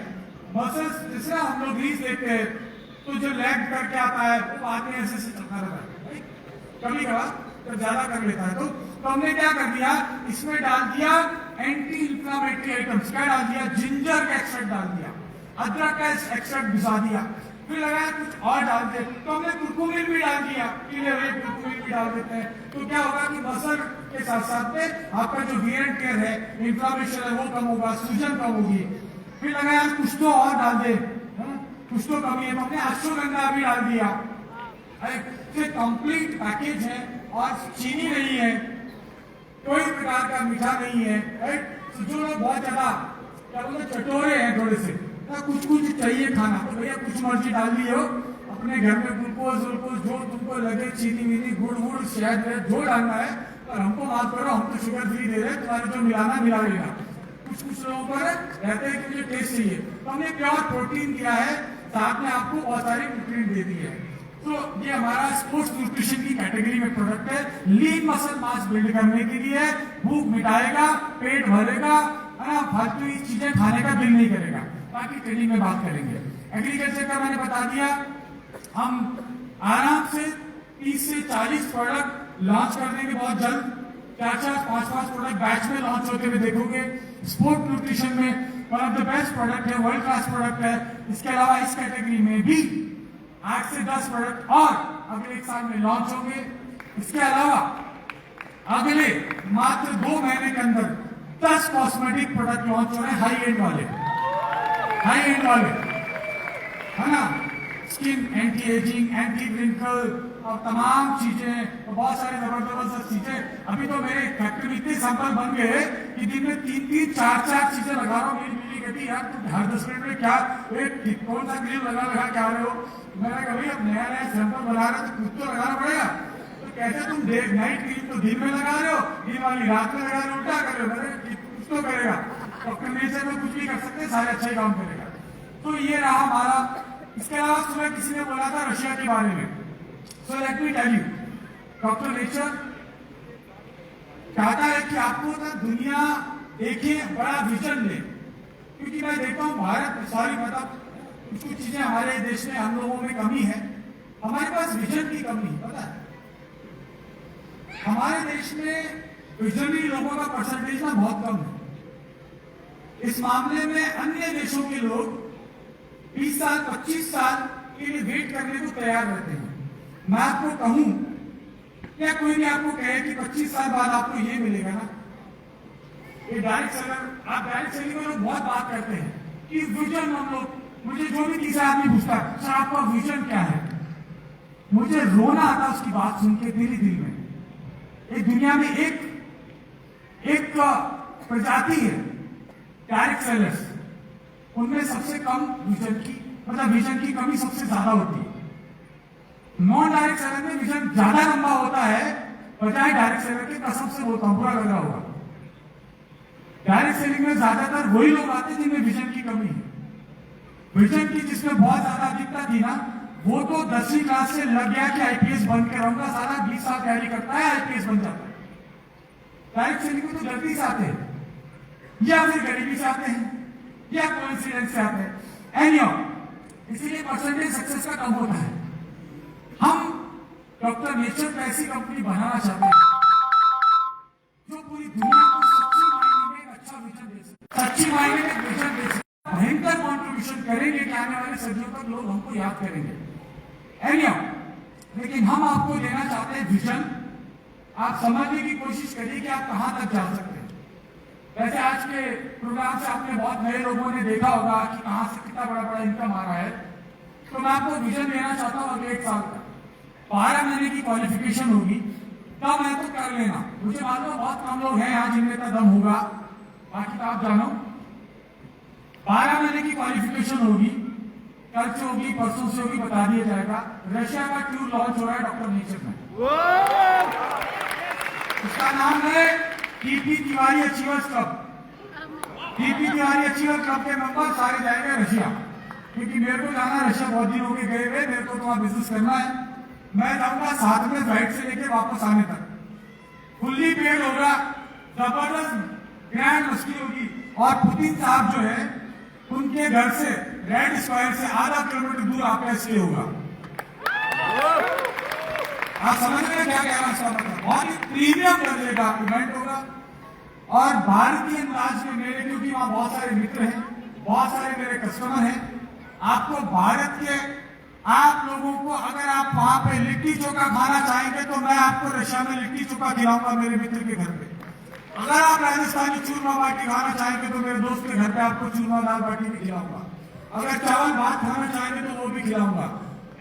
मसल्स, जैसे हम लोग रील्स देखते हैं तो जो लेग करके आता है वो बाद में ऐसे चलता रहता है, कभी कभार तो ज्यादा कर लेता है। तो हमने क्या कर दिया, इसमें डाल दिया एंटी इंफ्लामेटरी आइटम्स, क्या डाल दिया, जिंजर का एक्सट्रैक्ट डाल दिया, अदरक का एक्सट्रैक्ट घुसा दिया, फिर लगाया कुछ और डाल दे, तो हमने कुरकुमिन भी डाल दिया, पीले हुए कुरकुमिन भी डाल देते हैं, तो क्या होगा कि मसल के साथ साथ में आपका जो वियर एंड टियर है, इंफ्लामेशन है वो कम होगा, सूजन कम होगी। फिर लगाया कुछ तो और डाल दे, कुछ तो कमी है, तो हमने अश्वगंधा भी डाल दिया, कंप्लीट पैकेज है और चीनी नहीं है, कोई प्रकार का मीठा नहीं है, राइट। तो जो लोग बहुत ज्यादा क्या बोलते चटोरे हैं थोड़े से, कुछ कुछ चाहिए खाना, तो भैया कुछ मर्जी डाल दिए हो अपने घर में, ग्लूकोज जो तुमको लगे, चीनी वीनी गुड़ शहद जो डालना है, और हमको माफ करो, हम तो शुगर फ्री दे रहे हैं, तुम्हारे जो मिलाना मिला लेना। कुछ लोगों पर रहते हैं कि मुझे टेस्ट चाहिए, तो हमने प्योर प्रोटीन दिया है, साथ में आपको बहुत सारी न्यूट्रिएंट दे दी है। तो ये हमारा स्पोर्ट्स न्यूट्रिशन की कैटेगरी में प्रोडक्ट है, लीन मसल मास बिल्ड करने के लिए, भूख मिटाएगा, पेट भरेगा, है ना, फालतू चीजें खाने का दिल नहीं करेगा। बाकी ट्रेनिंग में बात करेंगे। एग्रीकल्चर का मैंने बता दिया, हम आराम से 30 से 40 प्रोडक्ट लॉन्च कर देंगे बहुत जल्द, 4-5 प्रोडक्ट बैच में लॉन्च होते हुए देखोगे। स्पोर्ट न्यूट्रिशन में one of the best product है, वर्ल्ड क्लास प्रोडक्ट है। इसके अलावा इस कैटेगरी में भी 8 से 10 प्रोडक्ट और अगले 1 साल में लॉन्च होंगे। इसके अलावा अगले मात्र 2 महीने के अंदर 10 कॉस्मेटिक प्रोडक्ट लॉन्च हो रहे हैं, हाई एंड वाले, है ना। Skin anti ageing, anti wrinkle और तमाम चीजें, तो बहुत सारे जबरदस्त चीजें। अभी तो मेरे फैक्ट्री में इतने सैंपल बन गए कि दिन में 3-3, 4-4 चीजें लगा रहा हूँ। मेरी कहती यार तुम हर 10 मिनट में क्या कौन सा क्रीम लगा क्या रहे हो। मैंने कहा भाई अब नया सैंपल बना रहे हो तो कुछ तो लगाना पड़ेगा। तो कहते तुम नाइट क्रीम तो दिन में लगा रहे हो, दिन वाली रात में लगा रहे हो, उल्टा कर रहे हो। मैंने कुछ तो करेगा, डॉक्टर नेचर में कुछ भी कर सकते, सारे अच्छा ही काम करेगा। तो ये रहा हमारा। इसके अलावा सुबह किसी ने बोला था रशिया के बारे में, so let me tell you, Doctor Nature चाहता है कि आपको ना दुनिया देखिए, बड़ा विजन ले। क्योंकि मैं देखता हूँ भारत, सॉरी मतलब कुछ चीजें हमारे देश में हम लोगों में कमी है, हमारे पास विजन की कमी है। पता है हमारे देश में विजनरी लोगों का परसेंटेज ना बहुत कम है। इस मामले में अन्य देशों के लोग 20 साल 25 साल के लिए वेट करने को तैयार रहते हैं। मैं आपको कहूं, क्या कोई भी आपको कहे कि 25 साल बाद आपको ये मिलेगा ना, ये डायरेक्ट सेलर, आप डायरेक्ट सेलिंग में लोग बहुत बात करते हैं कि विजन, हम लोग, मुझे जो भी तीसरा आदमी पूछता है सर आपका विजन क्या है, मुझे रोना आता उसकी बात सुन के दिल में। एक दुनिया में एक प्रजाति है डायरेक्ट सेलर्स, उनमें सबसे कम विजन की, मतलब विजन की कमी सबसे ज्यादा होती है। नॉन डायरेक्ट सेलर में विजन ज्यादा लंबा होता है बजाय डायरेक्ट सेलर के। कसम से बोलता हूं, बुरा लग रहा होगा। डायरेक्ट सेलिंग में ज्यादातर वही लोग आते हैं जिनमें विजन की कमी है। विजन की जिसमें बहुत ज्यादा अधिकता थी ना, वो तो 10वीं क्लास से लग गया कि आईपीएस बन के रहूंगा, सारा 20 साल तैयारी करता है, आईपीएस बन जाता है। डायरेक्ट सेलिंग में तो जल्दी से आते हैं, या फिर गरीबी से आते हैं, या कोइंसिडेंस से आते हैं। एनीहाउ, इसीलिए परसेंटेज सक्सेस का कम होता है। हम डॉक्टर नेचर को ऐसी कंपनी बनाना चाहते हैं जो पूरी दुनिया को सच्ची मायने में एक अच्छा विजन दे सके, सच्ची मायने में विजन दे सके, भयंकर कॉन्ट्रीब्यूशन करेंगे कि आने वाले सदियों तक लोग हमको याद करेंगे। एनीहाउ, लेकिन हम आपको देना चाहते हैं विजन। आप समझने की कोशिश करिए कि आप कहां तक जा सकते हैं। वैसे आज के प्रोग्राम से आपने बहुत नए लोगों ने देखा होगा कि कहां से कितना बड़ा इनकम आ रहा है। तो मैं आपको विजन देना चाहता हूं अगले 1 साल का। 12 महीने की क्वालिफिकेशन होगी, तब मैं तो कर लेना। मुझे मालूम बहुत कम लोग हैं यहाँ जिनमें इतना दम होगा, बाकी तो आप जानो। 12 महीने की क्वालिफिकेशन होगी, कल से होगी, परसों से होगी, बता दिया जाएगा। रशिया का टूर लॉन्च हो रहा है डॉक्टर नेचर में। उसका नाम है TP Tiwari achievers club. TP Tiwari achiever club के मेंबर सारे जाएंगे रशिया, क्योंकि मेरे को जाना रशिया बहुत दिन हो गए हुए, मेरे को तो वहां बिजनेस करना है। मैं जाऊंगा 7 में फ्लाइट से लेके वापस आने तक। फुल्ली पेड होगा, जबरदस्त ग्रैंड मस्ती होगी। और पुतिन साहब जो है उनके घर से रेड स्क्वायर से आधा किलोमीटर दूर आपका स्टे होगा। आप समझ रहे हैं क्या कह रहा हूं? इसका मतलब बहुत ही प्रीमियम दर्जे का इवेंट होगा। और भारतीय अंदाज में मेरे, क्योंकि वहां बहुत सारे मित्र हैं, बहुत सारे मेरे कस्टमर हैं, आपको भारत के आप लोगों को, अगर आप वहां पे लिट्टी चोखा खाना चाहेंगे तो मैं आपको रशिया में लिट्टी चोखा खिलाऊंगा मेरे मित्र के घर पे। अगर आप राजस्थानी चूरमा बाटी खाना चाहेंगे तो मेरे दोस्त के घर पे आपको चूरमा दाल बाटी भी खिलाऊंगा। अगर चावल भात खाना चाहेंगे तो वो भी खिलाऊंगा।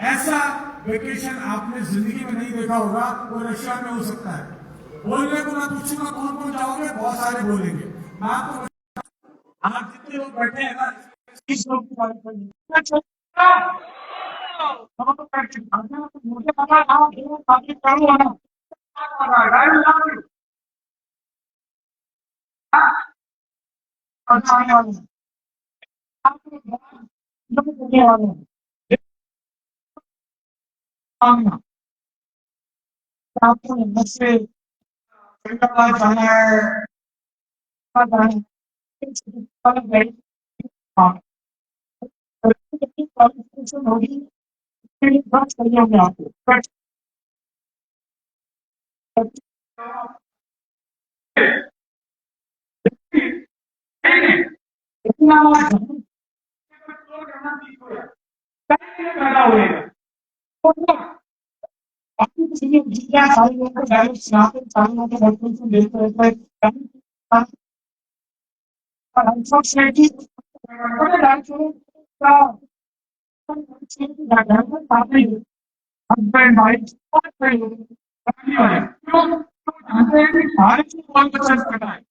ऐसा वेकेशन आपने जिंदगी में नहीं देखा होगा, वो रशिया में हो सकता है। बोलने को मैं पूछूंगा कौन कौन जाओगे, बहुत सारे बोलेंगे। मैं आपको, आप जितने लोग बैठे हैं ना, 30 लोग की बात करेंगे। मुझे पता है आप काफी करो ना, आपको मुझसे हैदराबाद जाना है, जाना है, क्वालिफिकेशन होगी, बात करिए मैं आपको। इतना हमारा धर्म तो करना ठीक हो जाए कहीं पैदा हुएगा तो बाकी चीजें जितना सारे लोगों को डायरेक्ट सुनाते सारे लोगों को बचपन से देखते रहते हैं अनफॉर्चुनेटली हस्बैंड वाइफ फैमिली वाले क्यों जानते हैं कि हर चीज कौन सा सर्च करना है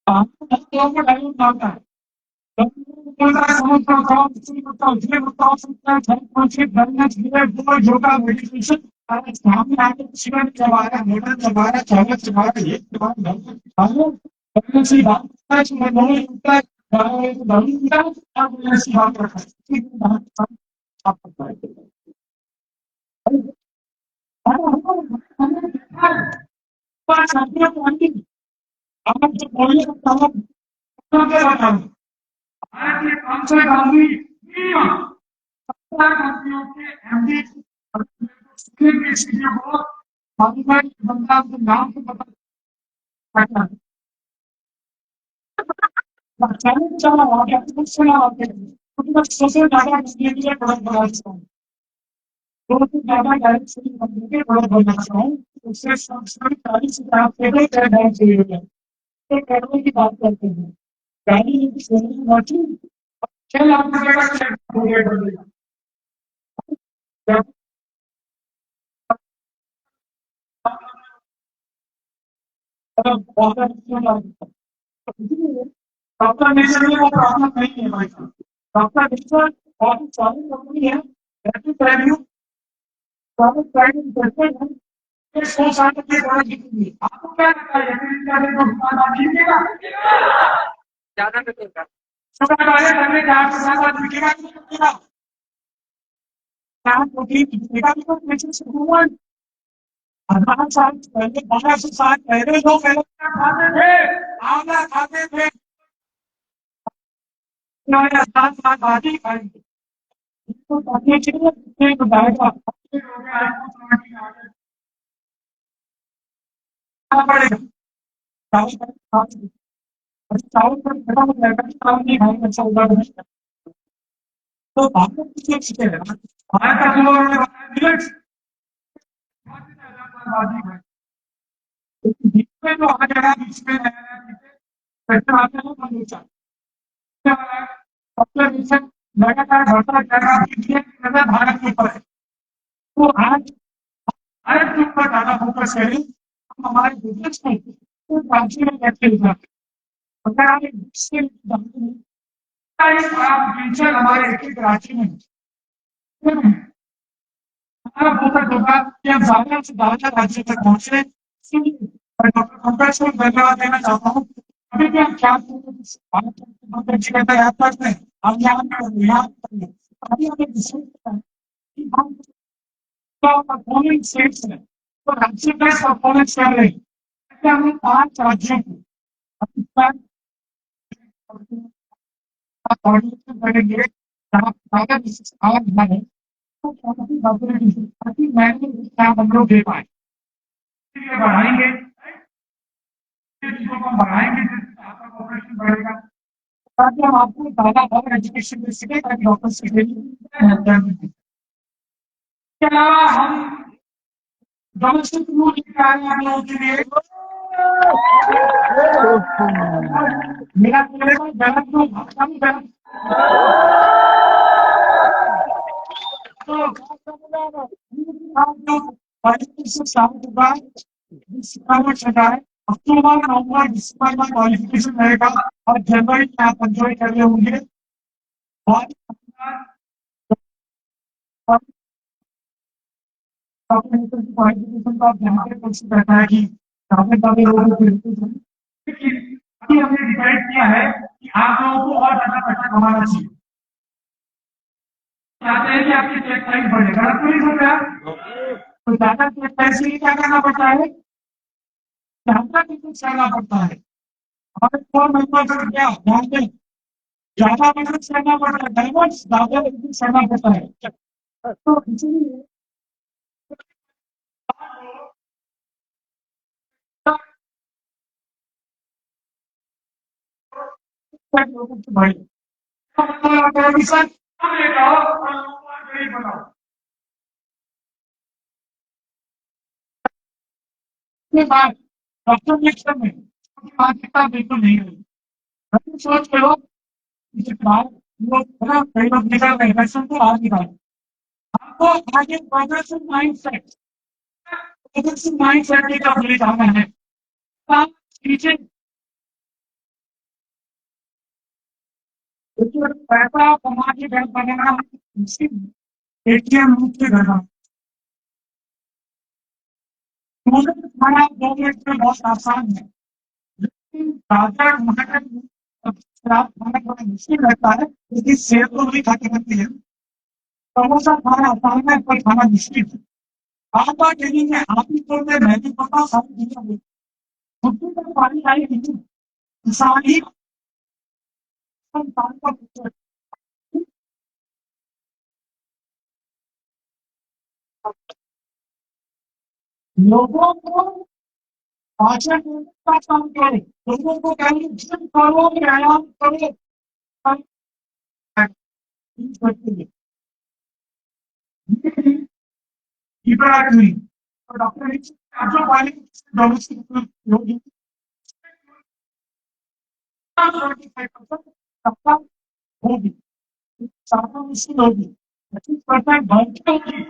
लोगों को डायरेक्ट मारता है आप जो बोलिए भारत के 500 गांधी कंपनियों के एमडी के सीईओ को बंगाल के नाम से पता चला आ गया कुछ सुना आ गया क्योंकि सबसे ज्यादा इसलिए के लिए बड़ा बड़ा तो ज्यादा डायरेक्ट से कंपनी के बड़ा बड़ा हूँ उससे सबसे 40,000 पेपर कर डाल चाहिए तो करने की बात करते हैं गाड़ी की सेलिंग मची 6 लाख रुपए का चेक हो गया डॉक्टर नेचर में वो प्रॉब्लम नहीं है भाई साहब डॉक्टर नेचर बहुत सारी कंपनी है रैपिड वैल्यू बहुत सारी करते हैं ये 100 साल तक ये दवा जीतेगी आपको क्या लगता है रैपिड वैल्यू को दुकान आप जीतेगा ज्यादा नहीं शुगर वाले करने के 8 साल बाद बिकेगा कि नहीं बिकेगा क्या प्रोटीन बिकेगा भी तो नेचर से हुआ 18 साल पहले 1200 साल पहले लोग खाते थे आंवला खाते थे साथ बात ही खाएंगे तो करने के लिए बताएगा पड़ेगा चावल पर खड़ा हो जाएगा चावल नहीं खाएंगे अच्छा होगा तो भारत किसी चीजें है भारत का जो उन्होंने बताया मिलेट्स बीच में जो आ जाएगा बीच में पेट्रोल आते हैं बंद हो जाए सबसे नीचे लगातार बढ़ता जाएगा इसलिए नजर भारत के ऊपर है तो आज भारत के ऊपर ज्यादा फोकस करें हम हमारे बिजनेस में तो राज्य में कैसे जाते अगर आप एक से आप फ्यूचर हमारे एक एक राज्य में हमारा फोकस होगा कि हम ज्यादा से ज्यादा राज्य तक पहुंचे डॉक्टर पंकज को धन्यवाद देना चाहता हूँ अभी भी हम क्या याद करते हैं हम याद करें अभी हमें डिसाइड कि हम परफॉर्मेंस स्टेट्स में तो राज्य बेस्ट परफॉर्मेंस कर रहे हैं हमने 5 राज्यों को करेंगे आज बने तो ताकि मैंने हम लोग दे पाए बढ़ाएंगे चीजों को बढ़ाएंगे आपका कॉपरेशन बढ़ेगा ताकि हम आपको ज्यादा और एजुकेशन दे सके ताकि डॉक्टर्स के लिए इसके अलावा हम डोमेस्टिक रूल लेकर आए हैं आप लोगों के लिए मेरा गलत लोग गलत अक्टूबर नवंबर दिसंबर में क्वालिफिकेशन रहेगा और जनवरी में आप एंजॉय कर रहे होंगे क्वालिफिकेशन का आप यहाँ पे कोशिश करना है कि काफी सारे लोगों को लेकिन अभी हमने डिसाइड किया है कि आप लोगों को और ज्यादा पैसा कमाना चाहिए चाहते हैं कि आपकी चेक साइज बढ़े गलत तो नहीं सोच रहा तो ज्यादा चेक साइज के लिए क्या करना पड़ता है ज्यादा बिजनेस करना पड़ता है हमारे 4 मेंबर्स क्या ध्यान दें ज्यादा बिजनेस करना पड़ता है डायमंड्स ज्यादा बिजनेस करना पड़ता है तो इसलिए लोगों की भाई परमिशन लेकर आओ और लोगों को गरीब बनाओ। ये बात डॉक्टर निक्सन में मानसिकता बिल्कुल नहीं हुई। हम सोच के लोग इसे बात लोग है ना कई लोग निकल रहे वैक्सीन को आज निकाल आपको आगे प्रोग्रेसिव माइंडसेट की तरफ ले जाना है। आप पीछे देखिए पैसा कमा के घर बनाना एटीएम मुझसे करना मुझे खाना 2 मिनट में बहुत आसान है लेकिन राजा महाराज खराब खाना थोड़ा मुश्किल रहता है क्योंकि सेहत तो भी खाते करती है समोसा खाना आसान है पर खाना मुश्किल है आप बात ट्रेनिंग में आप ही बोलते हैं मैं भी पता सारी दुनिया में छुट्टी पर पानी आई नहीं किसान ही संतान का पुत्र है। लोगों को भाषण देने का काम करो लोगों को कहेंगे जिम करो व्यायाम करो डॉक्टर जो वाली डोमेस्टिक होगी 75% होगी ज्यादा मुश्किल होगी 25% भर्ती होगी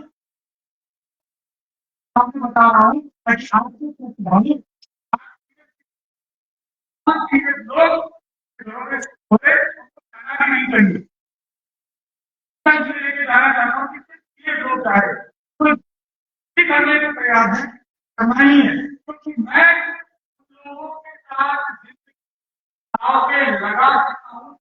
आपको बता रहा हूँ ताकि आपको कुछ भावी लोग बोले जाना भी नहीं चाहिए लेके जाना चाहता हूँ कि ये लोग चाहे तो करने का प्रयास है कमाई है क्योंकि मैं लोगों के साथ जिंदगी लगा सकता हूँ